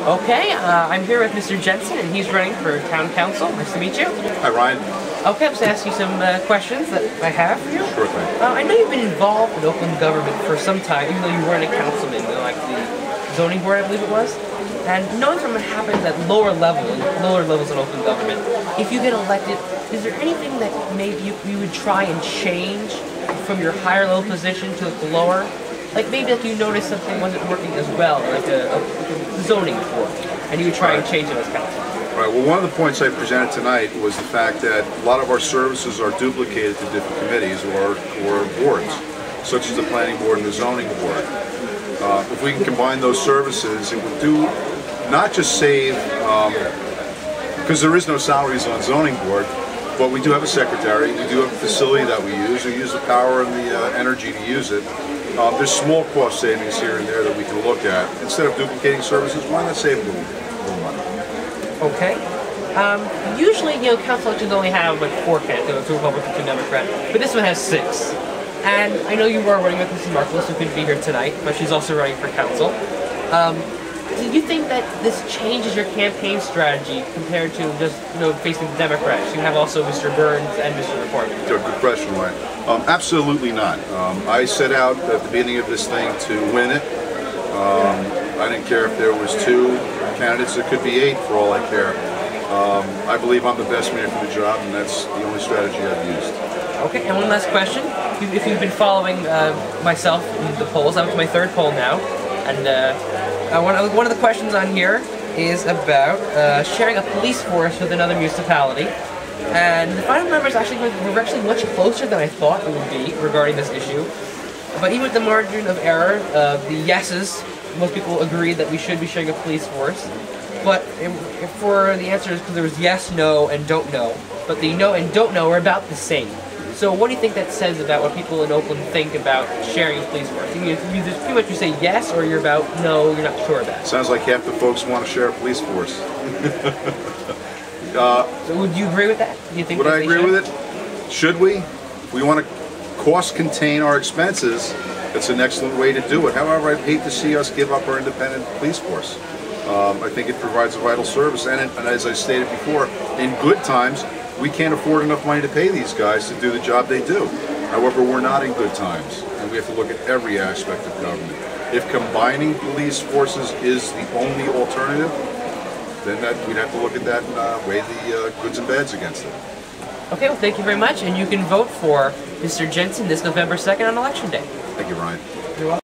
Okay, I'm here with Mr. Jensen, and he's running for town council. Nice to meet you. Hi, Ryan. Okay, I'm just going to ask you some questions that I have for you. Sure thing. I know you've been involved in Oakland government for some time, even though you weren't a councilman, like the zoning board, I believe it was. And knowing from what happens at lower levels in Oakland government, if you get elected, is there anything that maybe you would try and change from your higher level position to the lower? Like maybe you noticed something wasn't working as well, like a zoning board, and you would try and change it as council. Right. Well, one of the points I presented tonight was the fact that a lot of our services are duplicated to different committees or boards, such as the planning board and the zoning board. If we can combine those services, it would do not just save, because there is no salaries on zoning board, but we do have a secretary, we do have a facility that we use the power and the energy to use it. There's small cost savings here and there that we can look at. Instead of duplicating services, why not save a little money? Okay. Usually, council elections only have like 4 candidates, 2 Republican, 2 Democrat, but this one has 6. And I know you are running with Karen Marcalus, who couldn't be here tonight, but she's also running for council. Do you think that this changes your campaign strategy compared to just facing the Democrats? You have also Mr. Burns and Mr. McCormick. Good question, Ryan. Absolutely not. I set out at the beginning of this thing to win it. I didn't care if there was 2 candidates. It could be 8 for all I care. I believe I'm the best man for the job, and that's the only strategy I've used. Okay, and one last question. If you've been following myself in the polls, I'm up to my 3rd poll now, and one of the questions on here is about sharing a police force with another municipality. And the final numbers were actually much closer than I thought it would be regarding this issue. But even with the margin of error, the yeses, most people agree that we should be sharing a police force. But for the answers, because there was yes, no, and don't know. But the no and don't know are about the same. So what do you think that says about what people in Oakland think about sharing a police force? Pretty much you say yes, or you're about no, you're not sure about it. Sounds like half the folks want to share a police force. So would you agree with that? Do you think would I agree with it? Should we? If we want to cost contain our expenses, it's an excellent way to do it. However, I'd hate to see us give up our independent police force. I think it provides a vital service, and as I stated before, in good times, we can't afford enough money to pay these guys to do the job they do. However, we're not in good times, and we have to look at every aspect of government. If combining police forces is the only alternative, then we'd have to look at that and weigh the goods and bads against it. Okay, well, thank you very much, and you can vote for Mr. Jensen this November 2nd on Election Day. Thank you, Ryan. You're welcome.